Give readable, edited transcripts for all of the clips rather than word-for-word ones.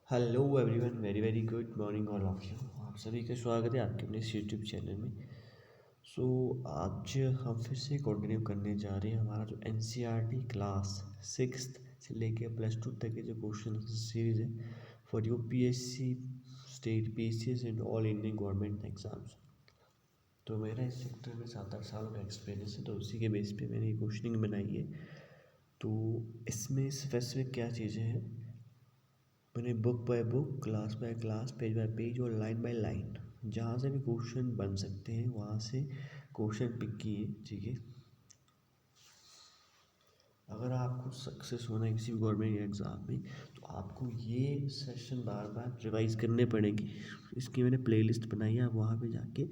Hello everyone, very very good morning all of you. आप सभी का स्वागत है आपके अपने यूट्यूब चैनल में। आज हम फिर से कंटिन्यू करने जा रहे हैं हमारा जो एनसीईआरटी क्लास 6th से लेके +2 तक के जो क्वेश्चन सीरीज है for UPSC, state PCS and all Indian government exams. तो मेरा इस सेक्टर में 7-8 सालों का एक्सपीरियंस है, तो उसी के बेस पे मैंने ये क्वेश्चनिंग बनाई है। तो इसमें स्पेसिफिक क्या चीज़ें हैं, मैंने book by book, class by class, page by page और लाइन बाय लाइन जहाँ से भी क्वेश्चन बन सकते हैं वहाँ से क्वेश्चन पिक किए। ठीक है, अगर आपको सक्सेस होना है किसी भी गवर्नमेंट एग्ज़ाम में तो आपको ये सेशन बार बार रिवाइज करने पड़ेंगे। इसकी मैंने प्लेलिस्ट बनाई है, आप वहाँ पे जाके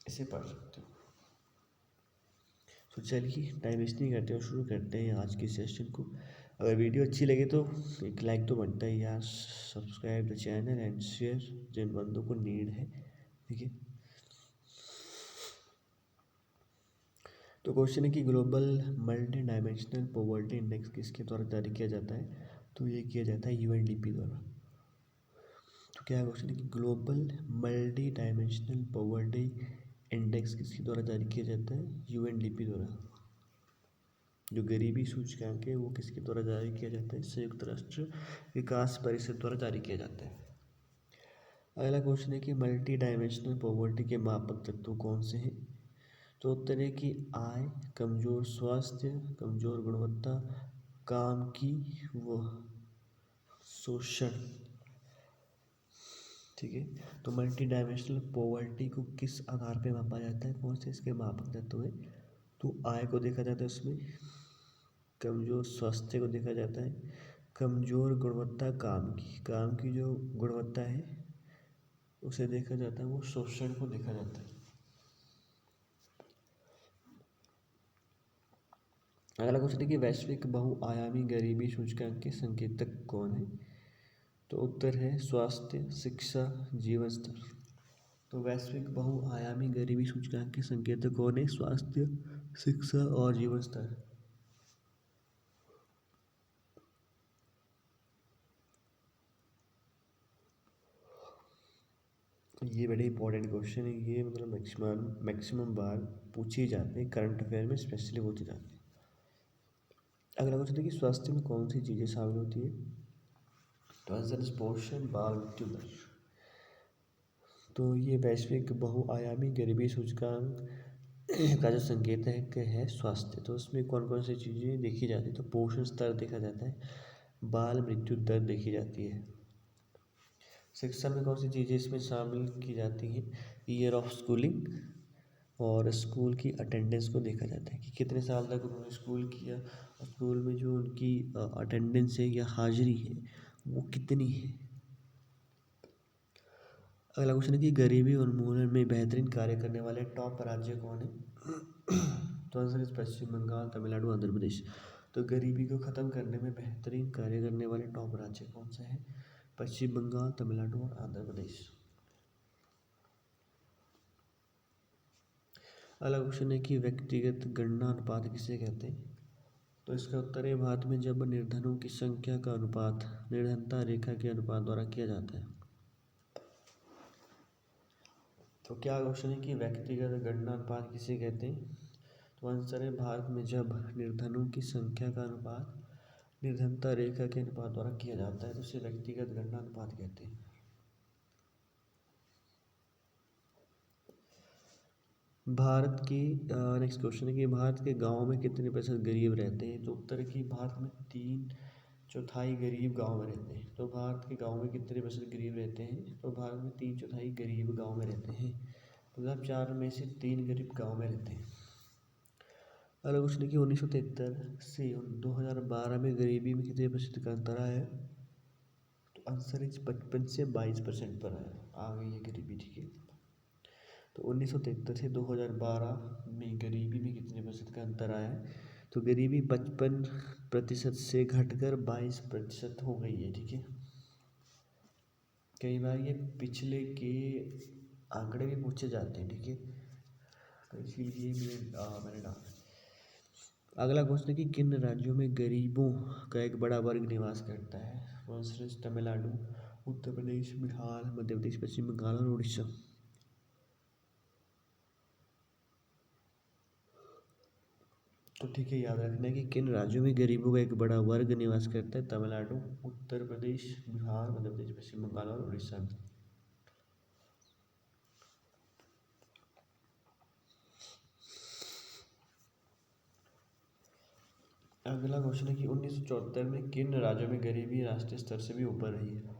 इसे पढ़ सकते हो। तो चलिए टाइम वेस्ट नहीं करते और शुरू करते हैं आज के सेशन को। अगर वीडियो अच्छी लगे तो एक लाइक तो बनता है यार, subscribe the channel and share जिन बंदों को नीड है। ठीक है, तो क्वेश्चन है कि global multi dimensional poverty index किसके द्वारा जारी किया जाता है? तो ये किया जाता है यूएनडीपी द्वारा। तो क्या क्वेश्चन है कि global multi dimensional poverty index किसके द्वारा जारी किया जाता है? यूएनडीपी द्वारा। जो गरीबी सूचकांक है वो किसके द्वारा जारी किया जाता है? संयुक्त राष्ट्र विकास परिषद द्वारा जारी किया जाता है। अगला क्वेश्चन है कि मल्टी डायमेंशनल पॉवर्टी के मापक तत्व कौन से हैं? तो उत्तर है कि आय, कमजोर स्वास्थ्य, कमजोर गुणवत्ता, काम की व शोषण। ठीक है, तो मल्टी डायमेंशनल पॉवर्टी को किस आधार पे मापा जाता है, कौन से इसके मापक तत्व है? तो आय को देखा जाता है उसमें, कमज़ोर स्वास्थ्य को देखा जाता है, कमज़ोर गुणवत्ता काम की जो गुणवत्ता है उसे देखा जाता है, वो शोषण को देखा जाता है। अगला क्वेश्चन है कि वैश्विक बहुआयामी गरीबी सूचकांक के संकेतक कौन है? तो उत्तर है स्वास्थ्य, शिक्षा, जीवन स्तर। तो वैश्विक बहुआयामी गरीबी सूचकांक के संकेतक कौन है? स्वास्थ्य, शिक्षा और जीवन स्तर। ये बड़े इंपॉर्टेंट क्वेश्चन है, ये मतलब मैक्सिमम बार पूछे जाते हैं, करंट अफेयर में स्पेशली पूछे जाते हैं। अगला क्वेश्चन है कि स्वास्थ्य में कौन सी चीज़ें शामिल होती है? तो आंसर इज पोषण, बाल मृत्यु दर। तो ये वैश्विक बहुआयामी गरीबी सूचकांक का जो संकेतक है स्वास्थ्य, तो उसमें कौन कौन सी चीज़ें देखी जाती है? तो पोषण स्तर देखा जाता है, बाल मृत्यु दर देखी जाती है। शिक्षा में कौन सी चीज़ें इसमें शामिल की जाती हैं? ईयर ऑफ स्कूलिंग और स्कूल की अटेंडेंस को देखा जाता है कि कितने साल तक उन्होंने स्कूल किया और स्कूल में जो उनकी अटेंडेंस है या हाजिरी है वो कितनी है। अगला क्वेश्चन है कि गरीबी उन्मूलन में बेहतरीन कार्य करने वाले टॉप राज्य कौन है? तो आंसर इस पश्चिम बंगाल, तमिलनाडु, आंध्र प्रदेश। तो गरीबी को ख़त्म करने में बेहतरीन कार्य करने वाले टॉप राज्य कौन से हैं? पश्चिम बंगाल, तमिलनाडु और आंध्र प्रदेश। अगला क्वेश्चन है कि व्यक्तिगत गणना अनुपात किसे कहते हैं? तो इसका उत्तर है भारत में जब निर्धनों की संख्या का अनुपात निर्धनता रेखा के अनुपात द्वारा किया जाता है। तो क्या क्वेश्चन है कि व्यक्तिगत गणना अनुपात किसे कहते हैं? तो आंसर है भारत में जब निर्धनों की संख्या का अनुपात निर्धनता रेखा के अनुपात द्वारा किया जाता है तो उसे व्यक्तिगत गणना अनुपात कहते हैं। भारत की नेक्स्ट क्वेश्चन है कि भारत के गाँव में कितने प्रतिशत गरीब रहते हैं? तो उत्तर है कि भारत में 3/4 गरीब गाँव में रहते हैं। तो भारत के गाँव में कितने प्रतिशत गरीब रहते हैं? तो भारत में 3/4 गरीब गाँव में रहते हैं, मतलब 4 में से 3 गरीब गाँव में रहते हैं। अगला क्वेश्चन है कि 1973 से 2012 में गरीबी में कितने प्रतिशत का अंतर आया है? तो आंसर इज 55 से 22% पर आ गई है गरीबी। ठीक है, तो 1973 से 2012 में गरीबी में कितने प्रतिशत का अंतर आया है? तो गरीबी 55% से घटकर 22% हो गई है। ठीक है, कई बार ये पिछले के आंकड़े भी पूछे जाते हैं। ठीक है, तो इसीलिए मैंने डाला। अगला क्वेश्चन है कि किन राज्यों में गरीबों का एक बड़ा वर्ग निवास करता है? आंसर इज तमिलनाडु, उत्तर प्रदेश, बिहार, मध्य प्रदेश, पश्चिम बंगाल और उड़ीसा। तो ठीक है, याद रखना है कि किन राज्यों में गरीबों का एक बड़ा वर्ग निवास करता है। तमिलनाडु, उत्तर प्रदेश, बिहार, मध्य प्रदेश, पश्चिम बंगाल और उड़ीसा में। अगला क्वेश्चन है कि 1974 में किन राज्यों में गरीबी राष्ट्रीय स्तर से भी ऊपर रही है।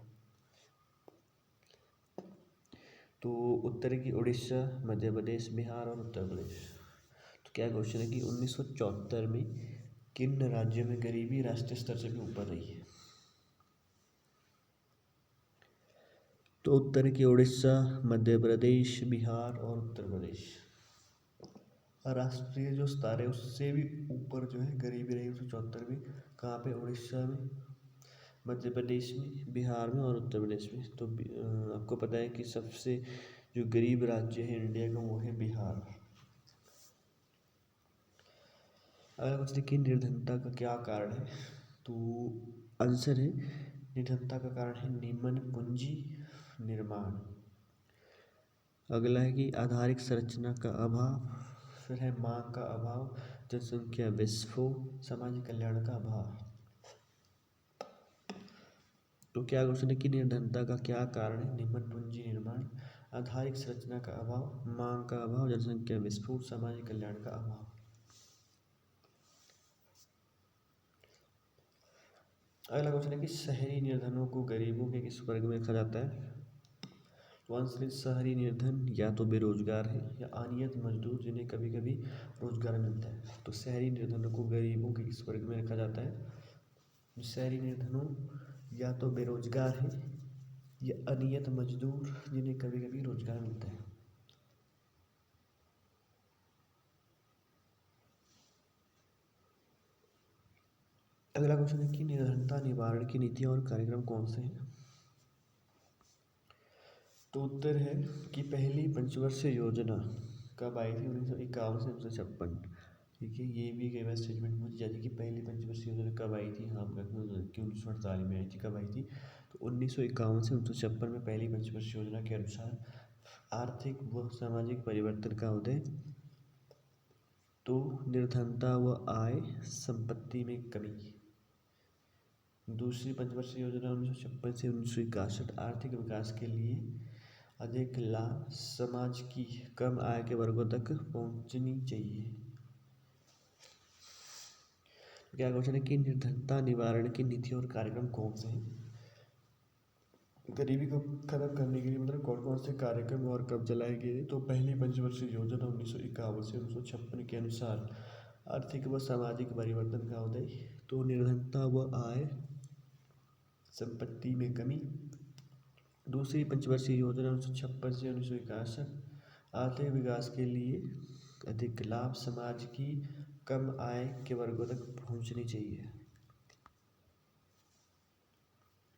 तो उत्तर की उड़ीसा, मध्य प्रदेश, बिहार और उत्तर प्रदेश। तो क्या क्वेश्चन है कि 1974 में किन राज्यों में गरीबी राष्ट्रीय स्तर से भी ऊपर रही है। तो उत्तर की उड़ीसा, मध्य प्रदेश, बिहार और उत्तर प्रदेश। राष्ट्रीय जो स्तर है उससे भी ऊपर जो है गरीबी रही 1974 में। कहाँ पे? उड़ीसा में, मध्य प्रदेश में, बिहार में और उत्तर प्रदेश में। तो आपको पता है कि सबसे जो गरीब राज्य है इंडिया का वो है बिहार। अगर कुछ देखिए निर्धनता का क्या कारण है, तो आंसर है निर्धनता का कारण है निम्न पूंजी निर्माण। अगला है कि आधारिक संरचना का अभाव, फिर है मांग का अभाव, जनसंख्या विस्फोट, सामाजिक कल्याण का अभाव। तो क्या क्वेश्चन है कि निर्धनता का क्या कारण है? निम्न पूंजी निर्माण, आधारिक संरचना का अभाव, मांग का अभाव, जनसंख्या विस्फोट, सामाजिक कल्याण का अभाव। अगला क्वेश्चन है कि शहरी निर्धनों को गरीबों के किस वर्ग में रखा जाता है। तो आंसर है शहरी निर्धन या तो बेरोजगार है या अनियत मजदूर जिन्हें कभी कभी रोजगार मिलता है। तो शहरी निर्धनों को गरीबों के किस वर्ग में रखा जाता है। शहरी निर्धनों या तो बेरोजगार है या अनियत मजदूर जिन्हें कभी कभी रोजगार मिलता है। अगला क्वेश्चन है कि निर्धनता निवारण की नीतियां और कार्यक्रम कौन से हैं। तो उत्तर है कि पहली पंचवर्षीय योजना कब आई थी? 1951 से 1956। ठीक है, ये भी कई बार स्टेटमेंट पूछी जाती है कि पहली पंचवर्षीय योजना कब आई थी। हाँ, 1948 में आई थी। कब आई थी? तो 1951 से 1956 में पहली पंचवर्षीय योजना के अनुसार आर्थिक व सामाजिक परिवर्तन का उदय, तो निर्धनता व आय संपत्ति में कमी। दूसरी पंचवर्षीय योजना 1956 से 1961 आर्थिक विकास के लिए अधिक लाभ समाज की कम आय के वर्गों तक पहुंचनी चाहिए। क्या क्वेश्चन है कि निर्धनता निवारण की नीति और कार्यक्रम कौन से हैं। गरीबी को खत्म करने के लिए मतलब कौन कौन से कार्यक्रम और कब चलाए गए। तो पहली पंचवर्षीय योजना 1951 से 1956 के अनुसार आर्थिक व सामाजिक परिवर्तन का उदय, तो निर्धनता व आय संपत्ति में कमी। दूसरी पंचवर्षीय योजना 1956 से 1961 आर्थिक विकास के लिए अधिक लाभ समाज की कम आय के वर्गों तक पहुंचनी चाहिए।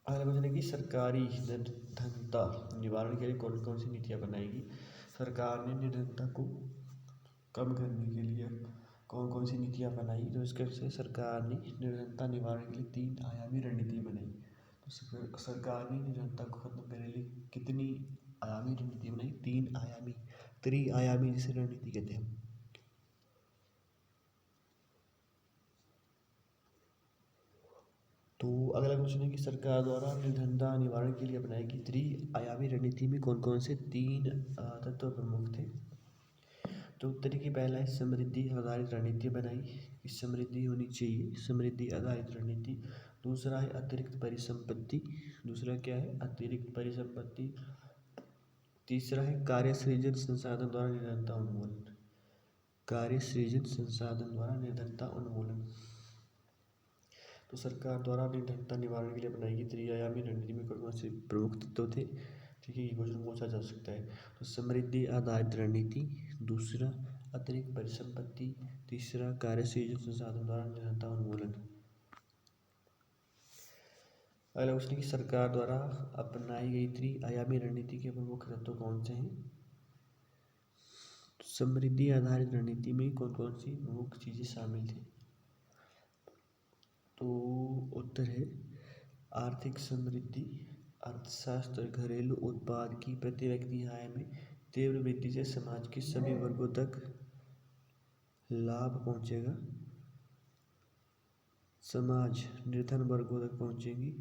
अगला क्वेश्चन है कि सरकारी निर्धनता निवारण के लिए कौन कौन सी नीतियां बनाएगी। सरकार ने निर्धनता को कम करने के लिए कौन कौन सी नीतियां बनाई। तो इसके से सरकार ने निर्धनता निवारण के लिए 3 आयामी रणनीति बनाई। तो सरकार ने निर्धनता को खत्म करने के लिए कितनी आयामी रणनीति बनाई? 3 आयामी, त्रिआयामी जिसे रणनीति कहते हैं। तो अगला क्वेश्चन है कि सरकार द्वारा निर्धनता निवारण के लिए अपनाई गई त्रिआयामी रणनीति में कौन कौन से 3 तत्व प्रमुख थे। तो उत्तर की पहला है समृद्धि आधारित रणनीति बनाई कि समृद्धि होनी चाहिए, समृद्धि आधारित रणनीति। दूसरा है अतिरिक्त परिसंपत्ति, दूसरा क्या है? अतिरिक्त परिसंपत्ति। तीसरा है कार्य सृजन संसाधन द्वारा निर्धनता उन्मूलन, कार्य सृजन संसाधन द्वारा निर्धनता उन्मूलन। तो सरकार द्वारा निर्धनता निवारण के लिए बनाई गई त्रिआयामी रणनीति में कौन कौन से प्रमुख तत्व थे। ठीक है, ये क्वेश्चन पूछा जा सकता है। तो समृद्धि आधारित रणनीति, दूसरा अतिरिक्त परिसंपत्ति, तीसरा कार्य सृजन संसाधन द्वारा निर्धनता उन्मूलन। अगला क्वेश्चन की सरकार द्वारा अपनाई गई त्रिआयामी रणनीति के प्रमुख तत्व कौन से हैं। समृद्धि आधारित रणनीति में कौन कौन सी प्रमुख चीजें शामिल थी। तो उत्तर है आर्थिक समृद्धि अर्थशास्त्र घरेलू उत्पाद की प्रति व्यक्ति आय में तीव्र वृद्धि से समाज के सभी वर्गों तक लाभ पहुंचेगा। समाज निर्धन वर्गों तक पहुंचेगी।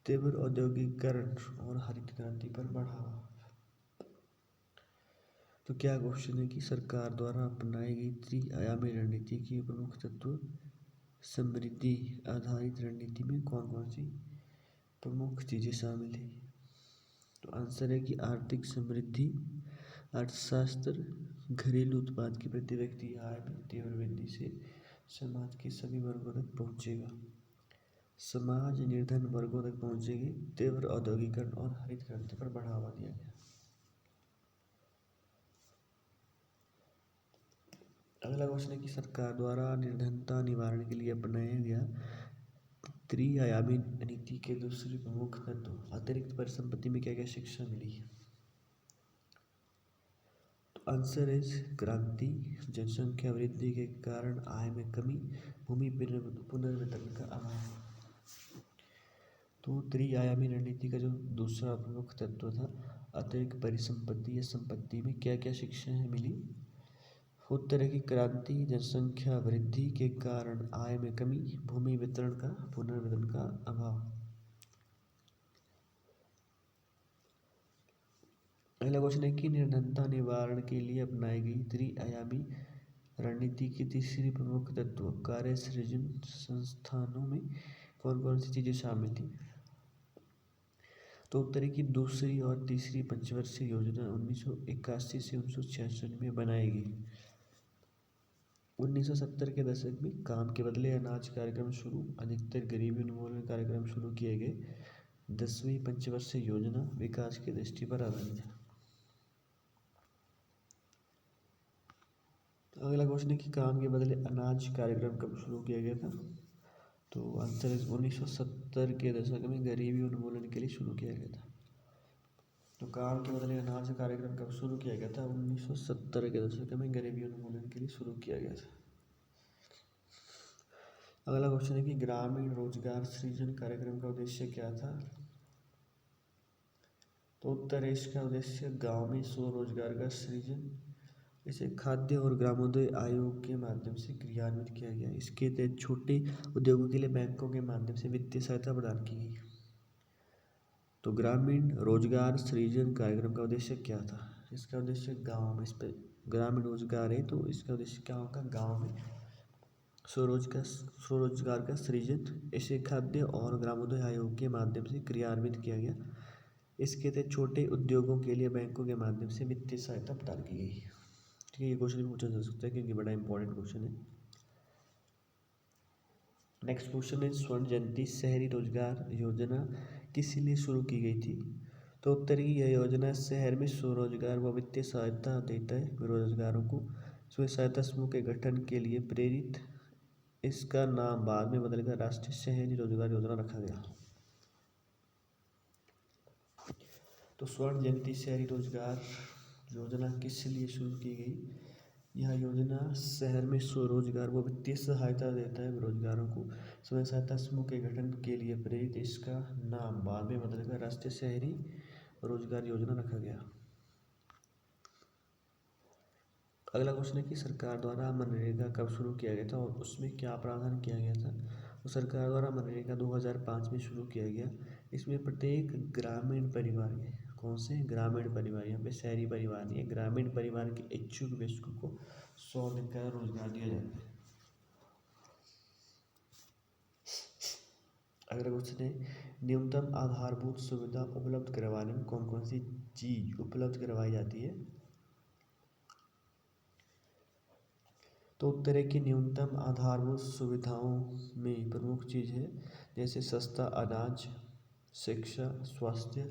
तीव्र औद्योगिकरण और हरित क्रांति पर बढ़ावा। तो क्या क्वेश्चन है कि सरकार द्वारा अपनाई गई त्रिआयामी रणनीति के प्रमुख तत्व समृद्धि आधारित रणनीति में कौन कौन सी प्रमुख चीजें शामिल है। तो आंसर है कि आर्थिक समृद्धि अर्थशास्त्र घरेलू उत्पाद की प्रति व्यक्ति आय में तीव्र वृद्धि से समाज के सभी वर्गों तक पहुंचेगा। समाज निर्धन वर्गों तक पहुंचेगी। तीव्र औद्योगिकरण और हरित क्रांति पर बढ़ावा दिया गया। अगला क्वेश्चन है कि सरकार द्वारा निर्धनता निवारण के लिए अपनाया गया त्रिआयामी नीति के दूसरे प्रमुख तत्व अतिरिक्त परिसंपत्ति में क्या क्या शिक्षा मिली। तो आंसर है क्रांति जनसंख्या वृद्धि के कारण आय में कमी भूमि पुनर्वितरण का अभाव। तो त्रिआयामी रणनीति का जो दूसरा प्रमुख तत्व था अतिरिक्त परिसंपत्ति या संपत्ति में क्या क्या शिक्षाएं मिली। उत्तर है कि क्रांति जनसंख्या वृद्धि के कारण आय में कमी भूमि वितरण का पुनर्वितरण का अभाव। अगला क्वेश्चन है कि निर्धनता निवारण के लिए अपनाई गई त्रिआयामी रणनीति के तीसरी प्रमुख तत्व कार्य सृजन संस्थानों में कौन कौन सी चीजें शामिल थी। तो उत्तर है कि दूसरी और तीसरी पंचवर्षीय योजना 1981 से 1966 में बनाई गई। 1970 के दशक में काम के बदले अनाज कार्यक्रम शुरू अधिकतर गरीबी उन्मूलन कार्यक्रम शुरू किए गए। 10वीं पंचवर्षीय योजना विकास की दृष्टि पर आधारित है। अगला क्वेश्चन है कि काम के बदले अनाज कार्यक्रम कब शुरू किया गया था। तो आंसर 1970 के दशक में गरीबी उन्मूलन के लिए शुरू किया गया था। तो काम के बदले अनाज कार्यक्रम कब शुरू किया गया था। 1970 के दशक में गरीबी उन्मूलन के लिए शुरू किया गया था। अगला क्वेश्चन है कि ग्रामीण रोजगार सृजन कार्यक्रम का उद्देश्य क्या था। तो उत्तर है इसका उद्देश्य गांव में स्वरोजगार का सृजन इसे खाद्य और ग्रामोदय आयोग के माध्यम से क्रियान्वित किया गया। इसके तहत छोटे उद्योगों के लिए बैंकों के माध्यम से वित्तीय सहायता प्रदान की गई। तो ग्रामीण रोजगार सृजन कार्यक्रम का उद्देश्य क्या था। इसका उद्देश्य गाँव में इस पर ग्रामीण रोजगार है तो इसका उद्देश्य क्या होगा गाँव में स्वरोजगार का सृजन इसे खाद्य और ग्रामोदय आयोग के माध्यम से क्रियान्वित किया गया। इसके तहत छोटे उद्योगों के लिए बैंकों के माध्यम से वित्तीय सहायता प्रदान की गई। ठीक है, ये क्वेश्चन पूछा जा सकता है क्योंकि बड़ा इंपॉर्टेंट क्वेश्चन है। नेक्स्ट क्वेश्चन है स्वर्ण जयंती शहरी रोजगार योजना किस लिए शुरू की गई थी। तो उत्तर की यह योजना शहर में स्वरोजगार व वित्तीय सहायता देता है बेरोजगारों को स्व सहायता समूह के गठन के लिए प्रेरित। इसका नाम बाद में बदलकर राष्ट्रीय शहरी रोजगार योजना रखा गया। तो स्वर्ण जयंती शहरी रोजगार योजना किस लिए शुरू की गई। यह योजना शहर में स्वरोजगार व वित्तीय सहायता देता है बेरोजगारों को स्वयं सहायता समूह के गठन के लिए प्रेरित। इसका नाम बाद में बदलकर राष्ट्रीय शहरी रोजगार योजना रखा गया। अगला क्वेश्चन है कि सरकार द्वारा मनरेगा कब शुरू किया गया था और उसमें क्या प्रावधान किया गया था। तो सरकार द्वारा मनरेगा 2005 में शुरू किया गया। इसमें प्रत्येक ग्रामीण परिवार के कौन से ग्रामीण परिवार यहाँ पे शहरी परिवार नहीं है ग्रामीण परिवार के इच्छुक व्यक्तियों को 100 दिन का रोजगार दिया जाता है। अगला क्वेश्चन है न्यूनतम आधारभूत सुविधा उपलब्ध करवाने में कौन कौन सी चीज उपलब्ध करवाई जाती है। तो उत्तर है कि न्यूनतम आधारभूत सुविधाओं में प्रमुख चीज है जैसे सस्ता अनाज शिक्षा स्वास्थ्य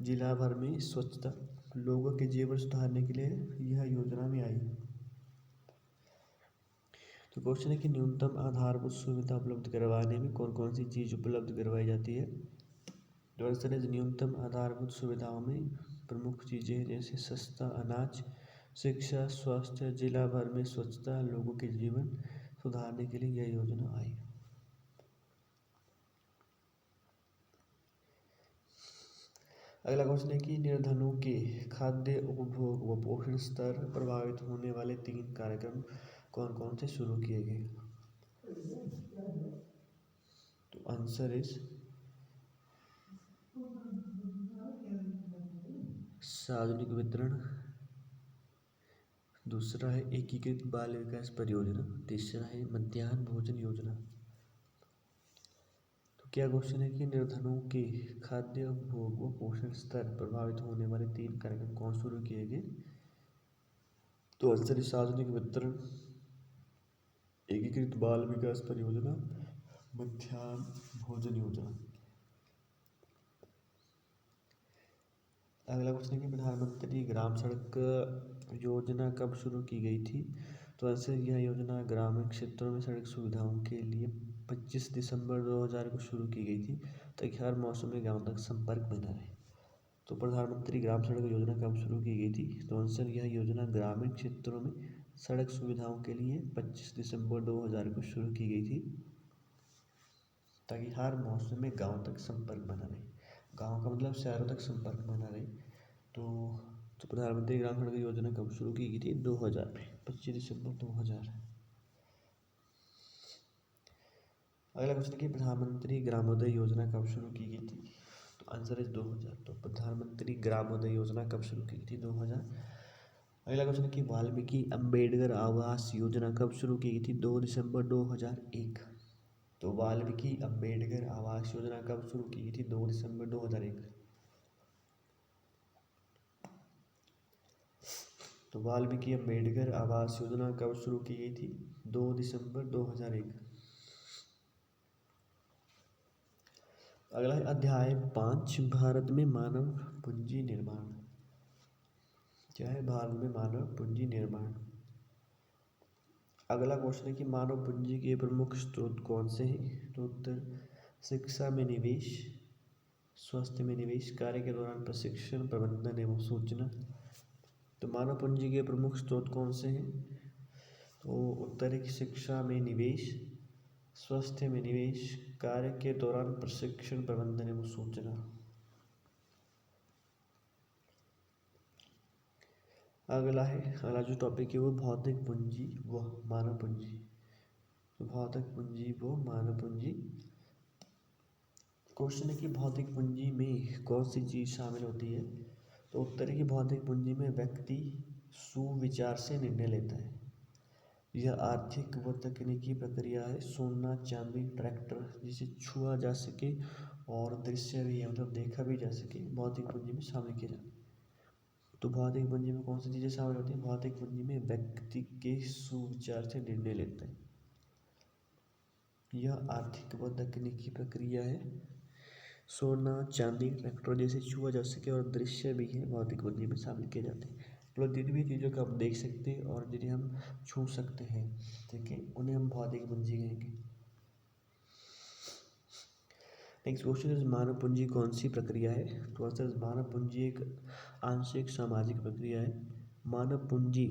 जिला भर में स्वच्छता लोगों के जीवन सुधारने के लिए यह योजना में आई। तो क्वेश्चन है कि न्यूनतम आधारभूत सुविधा उपलब्ध करवाने में कौन कौन सी चीज उपलब्ध करवाई जाती है। तो आंसर है न्यूनतम आधारभूत सुविधाओं में प्रमुख चीजें जैसे सस्ता अनाज शिक्षा स्वास्थ्य जिला भर में स्वच्छता लोगों के जीवन सुधारने के लिए यह योजना आई। अगला क्वेश्चन है कि निर्धनों के खाद्य उपभोग व पोषण स्तर प्रभावित होने वाले 3 कार्यक्रम कौन कौन से शुरू किए गए? तो आंसर इज सार्वजनिक वितरण, दूसरा है एकीकृत बाल विकास परियोजना, तीसरा है मध्याह्न भोजन योजना। तो क्या क्वेश्चन है कि निर्धनों के खाद्य उपभोग व पोषण स्तर प्रभावित होने वाले 3 कार्यक्रम कौन शुरू किए गए? तो आंसर है सार्वजनिक वितरण, एकीकृत बाल विकास परियोजना, मध्याह्न भोजन योजना। अगला क्वेश्चन है कि प्रधानमंत्री ग्राम सड़क योजना कब शुरू की गई थी? तो आंसर यह योजना ग्रामीण क्षेत्रों में सड़क सुविधाओं के लिए 25 दिसंबर 2000 को शुरू की गई थी ताकि हर मौसम में गांव तक संपर्क बना रहे। तो प्रधानमंत्री ग्राम सड़क योजना कब शुरू की गई थी? तो आंसर यह योजना ग्रामीण क्षेत्रों में सड़क सुविधाओं के लिए 25 दिसंबर 2000 को शुरू की गई थी ताकि हर मौसम में गांव तक संपर्क बना रहे। गांव का मतलब शहरों तक संपर्क बना रहे। तो प्रधानमंत्री ग्राम सड़क योजना कब शुरू की गई थी? 2000 में, 25 दिसंबर 2000। अगला क्वेश्चन कि प्रधानमंत्री ग्रामोदय योजना कब शुरू की गई थी? तो आंसर है 2000। तो प्रधानमंत्री ग्रामोदय योजना कब शुरू की गई थी? 2000। अगला क्वेश्चन कि वाल्मीकि अंबेडकर आवास योजना कब शुरू की गई थी? 2 दिसंबर 2001। तो वाल्मीकि अंबेडकर आवास योजना कब शुरू की गई थी? 2 दिसंबर 2001। तो वाल्मीकि अंबेडकर आवास योजना कब शुरू की गई थी? 2 दिसंबर 2001। अगला है अध्याय 5, भारत में मानव पूंजी निर्माण। क्या है? भारत में मानव पूंजी निर्माण। अगला क्वेश्चन है कि मानव पूंजी के प्रमुख स्रोत कौन से हैं? तो उत्तर शिक्षा में निवेश, स्वास्थ्य में निवेश, कार्य के दौरान प्रशिक्षण, प्रबंधन एवं सूचना। तो मानव पूंजी के प्रमुख स्रोत कौन से हैं? तो उत्तर है कि शिक्षा में निवेश, स्वास्थ्य में निवेश, कार्य के दौरान प्रशिक्षण, प्रबंधन एवं सूचना। अगला जो टॉपिक है वो भौतिक पूंजी व मानव पूंजी। तो भौतिक पूंजी व मानव पूंजी। क्वेश्चन है कि भौतिक पूंजी में कौन सी चीज शामिल होती है? तो उत्तर है कि भौतिक पूंजी में व्यक्ति सुविचार से निर्णय लेता है। यह आर्थिक व तकनीकी प्रक्रिया है। सोना, चांदी, ट्रैक्टर जिसे छुआ जा सके और दृश्य भी है, मतलब देखा भी जा सके, भौतिक पूंजी में शामिल किया जाता है। तो भौतिक पूंजी में कौन सी चीज़ें शामिल होती हैं? भौतिक पूंजी में व्यक्ति के सुविचार से निर्णय लेता है। यह आर्थिक व तकनीकी प्रक्रिया है। सोना, चांदी, ट्रैक्टर जैसे छुआ जा सके और दृश्य भी है, भौतिक पूंजी में शामिल किए जाते हैं। मतलब जिन भी चीज़ों को हम देख सकते हैं और जिन्हें हम छू सकते हैं, ठीक है, उन्हें हम भौतिक पूंजी कहेंगे। नेक्स्ट क्वेश्चन इज मानव पूंजी कौन सी प्रक्रिया है? तो आंसर मानव पूंजी एक आंशिक सामाजिक प्रक्रिया है। मानव पूंजी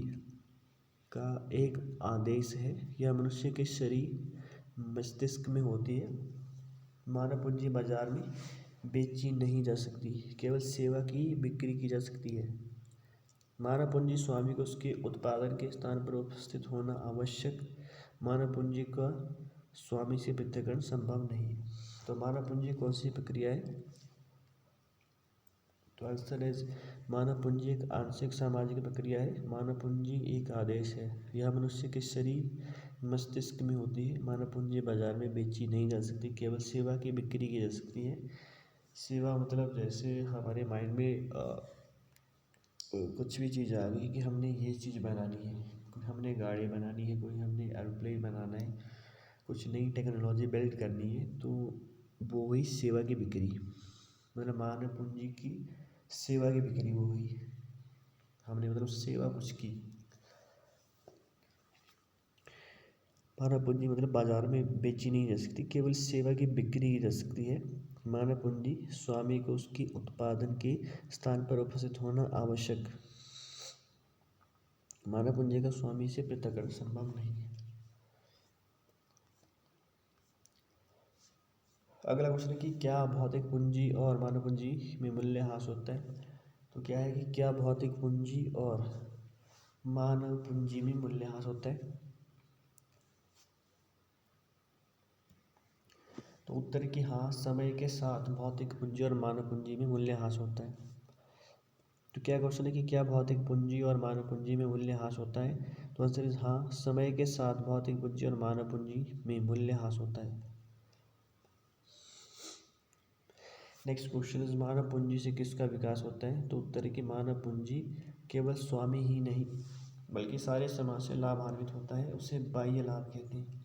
का एक आदेश है। यह मनुष्य के शरीर, मस्तिष्क में होती है। मानव पूंजी बाजार में बेची नहीं जा सकती, केवल सेवा की बिक्री की जा सकती है। मानव पूंजी स्वामी को उसके उत्पादन के स्थान पर उपस्थित होना आवश्यक। मानव पूंजी का स्वामी से पृथक्करण संभव नहीं। तो मानव पूंजी कौन सी प्रक्रिया है? तो आंसर है मानव पूंजी एक आंशिक सामाजिक प्रक्रिया है। मानव पूंजी एक आदेश है। यह मनुष्य के शरीर, मस्तिष्क में होती है। मानव पूंजी बाजार में बेची नहीं जा सकती, केवल सेवा की बिक्री की जा सकती है। सेवा मतलब जैसे हमारे माइंड में कुछ भी चीज़ आ गई कि हमने ये चीज़ बनानी है, हमने गाड़ी बनानी है, कोई हमने एरोप्लेन बनाना है, कुछ नई टेक्नोलॉजी बिल्ड करनी है, तो वो हुई सेवा की बिक्री। मतलब मानव पूंजी की सेवा की बिक्री वो हुई, हमने मतलब सेवा कुछ की। मानव पूंजी मतलब बाजार में बेची नहीं जा सकती, केवल सेवा की बिक्री की जा सकती है। मानव पूंजी स्वामी को उसकी उत्पादन के स्थान पर उपस्थित होना आवश्यक। मानव पूंजी का स्वामी से पृथक्करण संभव नहीं है। अगला क्वेश्चन है कि क्या भौतिक पूंजी और मानव पूंजी में मूल्यह्रास होता है। तो क्या है कि क्या भौतिक पूंजी और मानव पूंजी में मूल्यह्रास होता है। तो उत्तर की हाँ, समय के साथ भौतिक पूंजी और मानव पूंजी में मूल्यह्रास होता है। तो क्या क्वेश्चन है कि क्या भौतिक पूंजी और मानव पूंजी में मूल्यह्रास होता है। तो आंसर इज हाँ, समय के साथ भौतिक पूंजी और मानव पूंजी में मूल्यह्रास होता है। नेक्स्ट क्वेश्चन इज मानव पूंजी से किसका विकास होता है। तो उत्तर है कि मानव पूंजी केवल स्वामी ही नहीं बल्कि सारे समाज से लाभान्वित होता है, उसे बाह्य लाभ कहते हैं।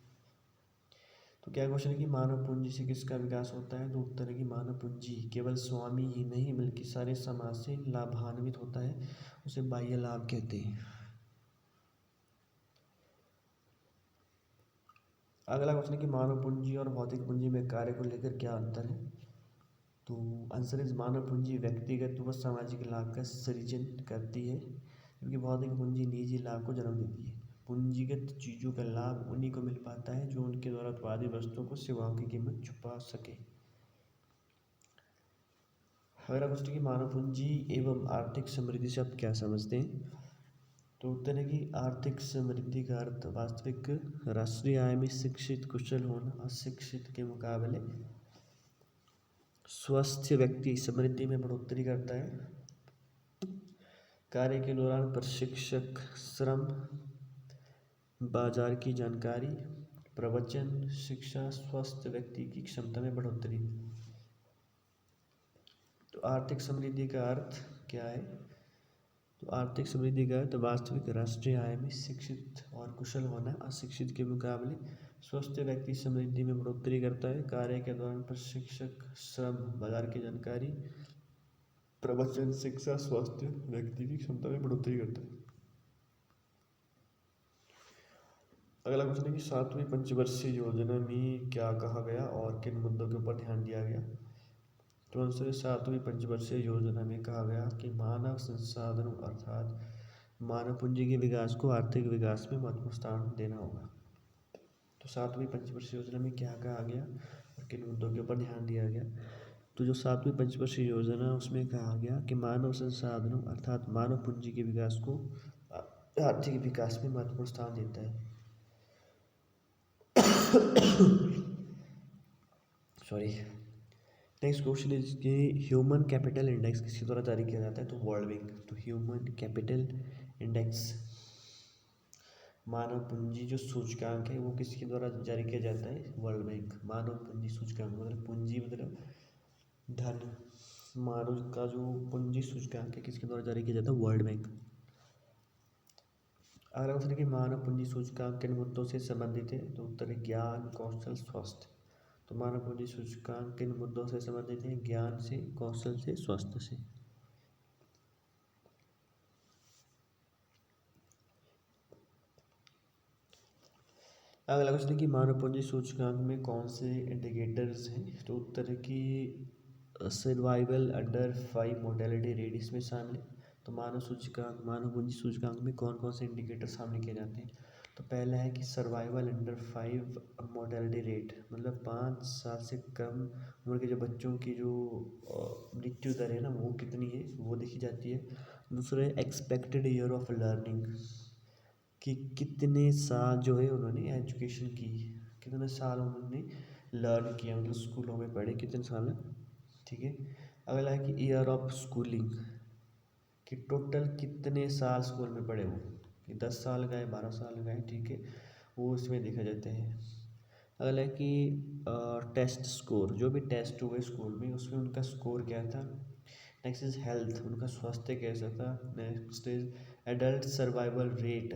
तो क्या क्वेश्चन है कि मानव पूंजी से किसका विकास होता है। तो उत्तर है कि मानव पूंजी केवल स्वामी ही नहीं बल्कि सारे समाज से लाभान्वित होता है, उसे बाह्य लाभ कहते हैं। अगला क्वेश्चन है कि मानव पूंजी और भौतिक पूंजी में कार्य को लेकर क्या अंतर है। तो आंसर इज मानव पूंजी व्यक्तिगत व सामाजिक लाभ का सृजन करती है, जबकि भौतिक पूंजी निजी लाभ को जन्म देती है। पूंजीगत चीज़ों का लाभ उन्हीं को मिल पाता है जो उनके द्वारा उत्पादित वस्तुओं को सेवाओं की कीमत छुपा सके। अगला क्वेश्चन कि मानव पूंजी एवं आर्थिक समृद्धि से आप क्या समझते हैं। तो उत्तर है कि आर्थिक समृद्धि का अर्थ वास्तविक राष्ट्रीय आय में शिक्षित कुशल होना, अशिक्षित के मुकाबले स्वस्थ व्यक्ति समृद्धि में बढ़ोतरी करता है। कार्य के दौरान प्रशिक्षक श्रम, बाजार की जानकारी, प्रवचन, शिक्षा स्वस्थ व्यक्ति की क्षमता में बढ़ोतरी। तो आर्थिक समृद्धि का अर्थ क्या है। तो आर्थिक समृद्धि का अर्थ वास्तविक राष्ट्रीय आय में शिक्षित और कुशल होना, अशिक्षित के मुकाबले स्वस्थ व्यक्ति समृद्धि में बढ़ोतरी करता है। कार्य के दौरान प्रशिक्षक श्रम, बाजार की जानकारी, प्रवचन, शिक्षा स्वस्थ व्यक्ति की क्षमता में बढ़ोतरी करता है। अगला क्वेश्चन है कि 7वीं पंचवर्षीय योजना में क्या कहा गया और किन मुद्दों के ऊपर ध्यान दिया गया। तो आंसर 7वीं पंचवर्षीय योजना में कहा गया कि मानव संसाधनों अर्थात मानव पूंजी के विकास को आर्थिक विकास में महत्वपूर्ण स्थान देना होगा। तो 7वीं पंचवर्षीय योजना में क्या कहा गया और किन मुद्दों के ऊपर ध्यान दिया गया। तो जो 7वीं पंचवर्षीय योजना उसमें कहा गया कि मानव संसाधनों अर्थात मानव पूंजी के विकास को आर्थिक विकास में महत्वपूर्ण स्थान देता है। सॉरी। नेक्स्ट क्वेश्चन इज कि ह्यूमन कैपिटल इंडेक्स किसके द्वारा जारी किया जाता है। तो वर्ल्ड बैंक। तो ह्यूमन कैपिटल इंडेक्स मानव पूंजी जो सूचकांक है वो किसके द्वारा जारी किया जाता है। World bank. मानव पूंजी सूचकांक मतलब पूंजी मतलब धन, मानव का जो पूंजी सूचकांक है किसके द्वारा जारी किया जाता है। World bank. अगला क्वेश्चन है कि मानव पूंजी सूचकांक किन मुद्दों से संबंधित है। तो उत्तर है ज्ञान, कौशल, स्वास्थ्य। तो मानव पूंजी सूचकांक किन मुद्दों से संबंधित है। ज्ञान से, कौशल से, स्वास्थ्य से। अगला क्वेश्चन है कि मानव पूंजी सूचकांक में कौन से इंडिकेटर्स हैं। तो उत्तर है कि सर्वाइवल अंडर 5 मोर्टेलिटी रेट इसमें शामिल है। तो मानव पूंजी सूचकांक में कौन कौन से इंडिकेटर शामिल किए जाते हैं। तो पहला है कि सर्वाइवल अंडर 5 मोर्टेलिटी रेट मतलब 5 साल से कम उम्र के जो बच्चों की जो मृत्यु दर है ना वो कितनी है वो देखी जाती है। दूसरा है एक्सपेक्टेड ईयर ऑफ लर्निंग कि कितने साल जो है उन्होंने एजुकेशन की, कितने साल उन्होंने लर्न किया मतलब स्कूलों में पढ़े कितने साल। ठीक है। अगला है कि ईयर ऑफ स्कूलिंग कि टोटल कितने साल स्कूल में पढ़े वो, कि 10 साल गए, 12 साल गए। ठीक है, वो उसमें देखा जाता है। अगला है कि टेस्ट स्कोर, जो भी टेस्ट हुए स्कूल में उसमें उनका स्कोर क्या था। नेक्स्ट इज हेल्थ, उनका स्वास्थ्य कैसा था। Next is adult survival rate,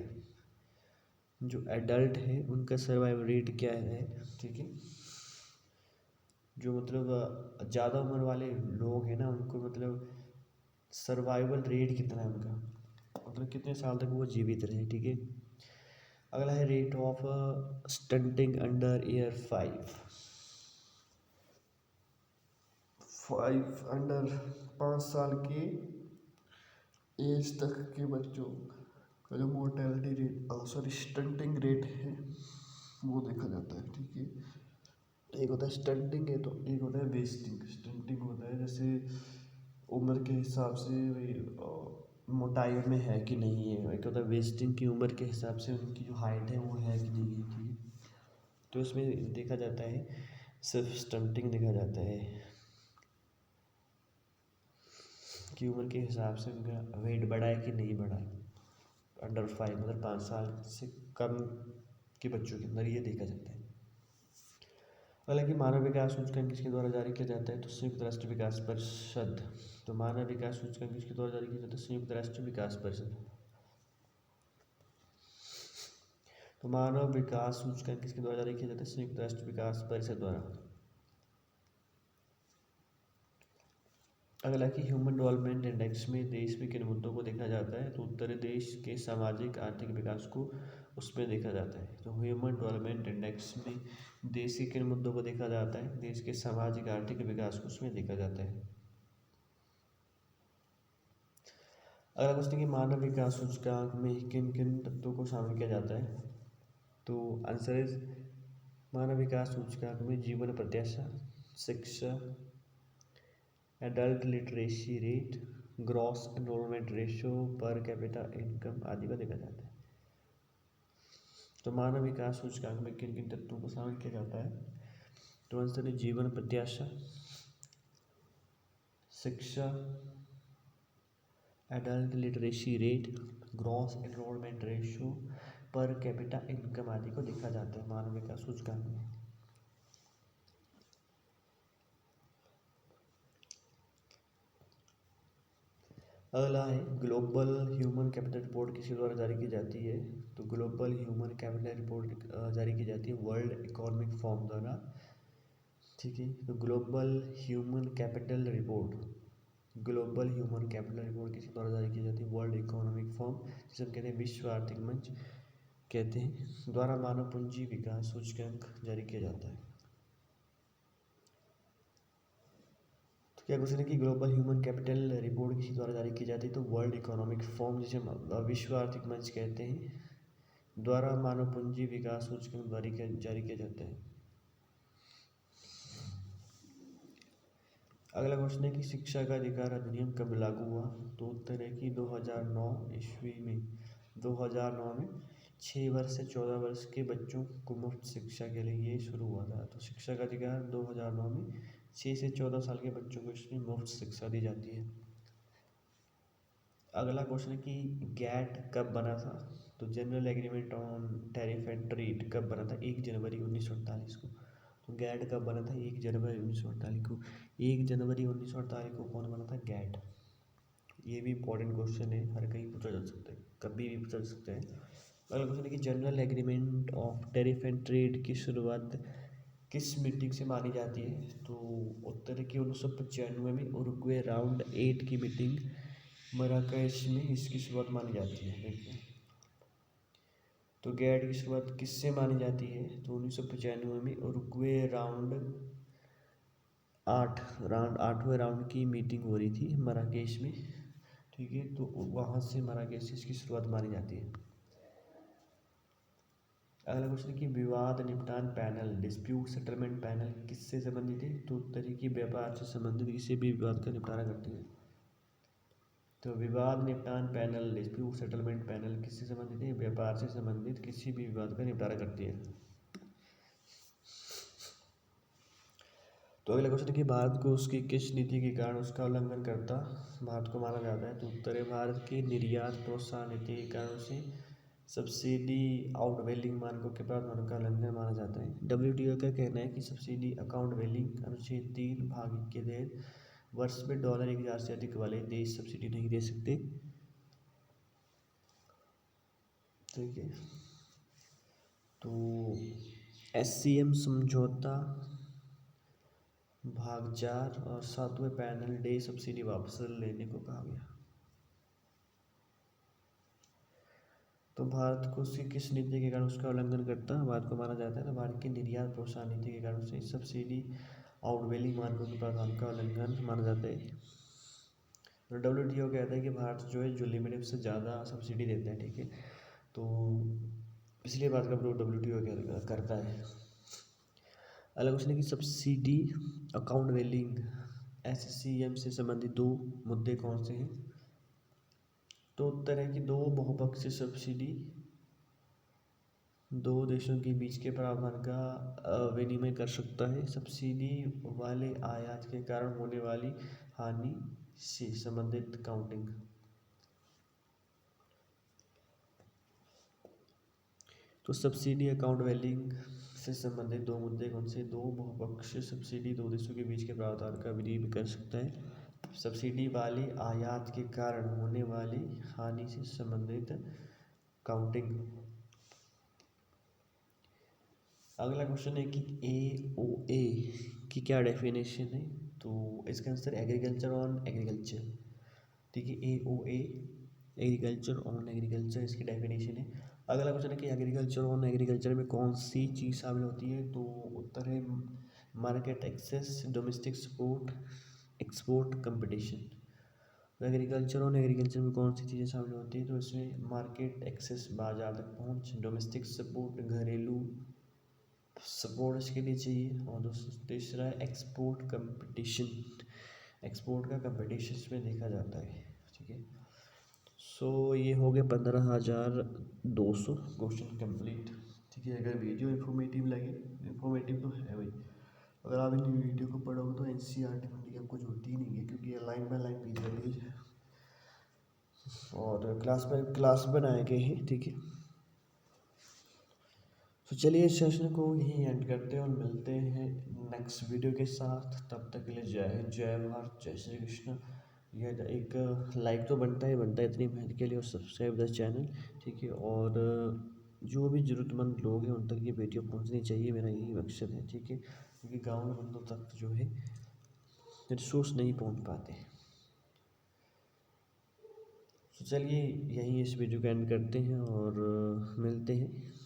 जो एडल्ट है उनका सर्वाइवल रेट क्या है। ठीक है, जो मतलब ज़्यादा उम्र वाले लोग हैं ना उनको मतलब सर्वाइवल रेट कितना है उनका, मतलब कितने साल तक वो जीवित रहे। ठीक है। अगला है rate of stunting under year 5 under 5 साल के एज तक के बच्चों का जो मोर्टेलिटी रेट स्टंटिंग रेट है वो देखा जाता है। ठीक है। एक होता है स्टंटिंग है, तो एक होता है वेस्टिंग। स्टंटिंग होता है जैसे उम्र के हिसाब से वही मोटाई में है कि नहीं है। एक होता है वेस्टिंग की उम्र के हिसाब से उनकी जो हाइट है वो है कि नहीं है, ठीक है। तो इसमें देखा जाता है सिर्फ स्टंटिंग देखा जाता है कि उम्र के हिसाब से उनका वेट बढ़ा है कि नहीं बढ़ा है। अंडर 5 मतलब 5 साल से कम के बच्चों के अंदर ये देखा जाता है। हालांकि मानव विकास सूचकांक किसके द्वारा जारी किया जाता है, तो संयुक्त राष्ट्र विकास परिषद। तो मानव विकास सूचकांक किसके द्वारा जारी किया जाता है, संयुक्त राष्ट्र विकास परिषद। तो मानव विकास सूचकांक किसके द्वारा जारी किया जाता है, संयुक्त राष्ट्र विकास परिषद द्वारा। अगला कि ह्यूमन डेवलपमेंट इंडेक्स में देश में किन मुद्दों को देखा जाता है, तो उत्तर देश के सामाजिक आर्थिक विकास को उसमें देखा जाता है। तो ह्यूमन डेवलपमेंट इंडेक्स में देश के किन मुद्दों को देखा जाता है, देश के सामाजिक आर्थिक विकास को उसमें देखा जाता है। अगला क्वेश्चन कि मानव विकास सूचकांक में किन किन तत्वों को शामिल किया जाता है, तो आंसर इज मानव विकास सूचकांक में जीवन प्रत्याशा, शिक्षा, adult literacy rate, gross enrolment ratio, per capita income आदि का देखा जाता है। तो मानव विकास सूचकांक में किन किन तत्वों को शामिल किया जाता है, तो आंसर है जीवन प्रत्याशा, शिक्षा, adult literacy rate, gross enrolment ratio, per capita income आदि को देखा जाता है मानव विकास सूचकांक में। अगला है ग्लोबल ह्यूमन कैपिटल रिपोर्ट किसके द्वारा जारी की जाती है, तो ग्लोबल ह्यूमन कैपिटल रिपोर्ट जारी की जाती है वर्ल्ड इकोनॉमिक फोरम द्वारा, ठीक है। तो global human capital report, global human capital report किसके द्वारा जारी की जाती है, वर्ल्ड इकोनॉमिक फोरम, जिसे हम कहते हैं विश्व आर्थिक मंच कहते हैं, द्वारा मानव पूंजी विकास सूचकांक जारी किया जाता है। तो क्या क्वेश्चन है कि ग्लोबल ह्यूमन कैपिटल रिपोर्ट किसी द्वारा जारी की जाती है, तो वर्ल्ड इकोनॉमिक फोरम, जिसे हम विश्व आर्थिक मंच कहते हैं, द्वारा मानव पूंजी विकास सूचकांक जारी किया जाता है। अगला क्वेश्चन है कि शिक्षा का अधिकार अधिनियम कब लागू हुआ, तो उत्तर है कि 2009 ईस्वी में। 2009 में 6 वर्ष से 14 वर्ष के बच्चों को मुफ्त शिक्षा के लिए ये शुरू हुआ था। तो शिक्षा का अधिकार 2009 में 6 से 14 साल के बच्चों को इसमें मुफ्त शिक्षा दी जाती है। अगला क्वेश्चन है कि गैट कब बना था, तो general agreement on tariff and trade कब बना था, 1 जनवरी 1948 को। तो गैट कब बना था, 1 जनवरी 1948 को। 1 जनवरी 1948 को कौन बना था, गैट। ये भी इंपॉर्टेंट क्वेश्चन है, हर कहीं पूछा जा सकता है, कभी भी पूछा जा सकता है। अगला क्वेश्चन है कि general agreement of tariff and trade की शुरुआत किस मीटिंग से मानी जाती है, तो उत्तर है कि 1995 में उरुग्वे राउंड 8 की मीटिंग मराकश में इसकी शुरुआत मानी जाती है। देखिए तो गैट की शुरुआत किससे मानी जाती है, तो 1995 में उरुग्वे राउंड 8वें राउंड की मीटिंग हो रही थी मराकेश में, ठीक है। तो वहाँ से मराकेश से इसकी शुरुआत मानी जाती है। अगला क्वेश्चन है कि विवाद निपटान पैनल, डिस्प्यूट सेटलमेंट पैनल किससे संबंधित है, तो उत्तर है कि व्यापार से संबंधित किसी भी विवाद का निपटारा करती है। तो विवाद निपटान पैनल, डिस्प्यूट सेटलमेंट पैनल किससे संबंधित है, व्यापार से संबंधित किसी भी विवाद का निपटारा करती है। तो अगला क्वेश्चन है कि भारत को उसकी किस नीति के कारण उसका उल्लंघन करता भारत को माना जाता है, तो उत्तर है भारत की निर्यात प्रोत्साहन नीति के कारण से सब्सिडी आउटवेलिंग मानकों के प्रावधानों का उल्लंघन माना जाता है। WTO का कहना है कि सब्सिडी अकाउंटवेलिंग अनुच्छेद 3 भाग के तहत वर्ष में $1000 से अधिक वाले देश सब्सिडी नहीं दे सकते, ठीक है। तो SCM समझौता भाग 4 और 7वें पैनल डे सब्सिडी वापस लेने को कहा गया। तो भारत को उसकी किस नीति के कारण उसका उल्लंघन करता भारत को माना जाता है, तो भारत की निर्यात प्रोत्साहन नीति के कारण से सब्सिडी आउटवेलिंग मानकों के प्रावधान का उल्लंघन माना जाता है। तो WTO कहता है कि भारत जो है जो लिमिट से ज़्यादा सब्सिडी देता है, ठीक है। तो इसलिए भारत का विरोध WTO करता है। अगला क्वेश्चन है कि सब्सिडी अकाउंट वेलिंग SCM से संबंधित दो मुद्दे कौन से हैं? तो उत्तर है कि दो बहुपक्षीय सब्सिडी दो देशों के बीच के प्रावधान का विनिमय कर सकता है। सब्सिडी वाले आयात के कारण होने वाली हानि से संबंधित काउंटिंग। तो सब्सिडी अकाउंट वेलिंग से संबंधित दो मुद्दे कौन से? दो बहुपक्षीय सब्सिडी दो देशों के बीच के प्रावधान का विनिमय कर सकता है। सब्सिडी वाले आयात के कारण होने वाली हानि से संबंधित काउंटिंग। अगला क्वेश्चन है कि AOA की क्या डेफिनेशन है? तो इसका आंसर एग्रीकल्चर ऑन एग्रीकल्चर। ठीक है, AOA एग्रीकल्चर ऑन एग्रीकल्चर इसकी डेफिनेशन है। अगला क्वेश्चन है कि एग्रीकल्चर ऑन एग्रीकल्चर में कौन सी चीज़ शामिल होती है? तो उत्तर है market access, domestic support, export competition. तो एग्रीकल्चर ऑन एग्रीकल्चर में कौन सी चीज़ें शामिल होती है? तो इसमें मार्केट एक्सेस बाजार तक पहुँच, डोमेस्टिक सपोर्ट घरेलू सपोर्ट इसके लिए चाहिए, और तीसरा है एक्सपोर्ट कंपटीशन। एक्सपोर्ट का कंपटीशन इसमें देखा जाता है। ठीक है, सो ये हो गए 15,200 क्वेश्चन कंप्लीट। ठीक है, अगर वीडियो इन्फॉर्मेटिव लगे, इन्फॉर्मेटिव तो है भाई, अगर आप इन वीडियो को पढ़ोगे तो NCERT पढ़ने की आपको जरूरत ही नहीं है, क्योंकि ये लाइन बाय लाइन पेज है और क्लास बनाए गए हैं। ठीक है, तो चलिए इस सेशन को यहीं एंड करते हैं और मिलते हैं नेक्स्ट वीडियो के साथ। तब तक के लिए जय हिंद, जय भारत, जय श्री कृष्ण। यह एक लाइक तो बनता है इतनी मेहनत के लिए, और सब्सक्राइब द चैनल। ठीक है, और जो भी ज़रूरतमंद लोग हैं उन तक ये वीडियो पहुंचनी चाहिए, मेरा यही मकसद है। ठीक है, क्योंकि गाँव के बंदों तक जो है रिसोर्स नहीं पहुंच पाते। तो चलिए यहीं इस वीडियो को एंड करते हैं और मिलते हैं।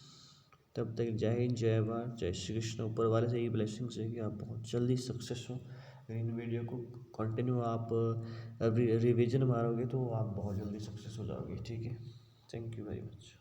तब तक जय हिंद, जय भारत, जय श्री कृष्ण। ऊपर वाले से यही ब्लेसिंग्स है कि आप बहुत जल्दी सक्सेस हो। अगर इन वीडियो को कंटिन्यू आप रिवीजन मारोगे तो आप बहुत जल्दी सक्सेस हो जाओगे। ठीक है, थैंक यू वेरी मच।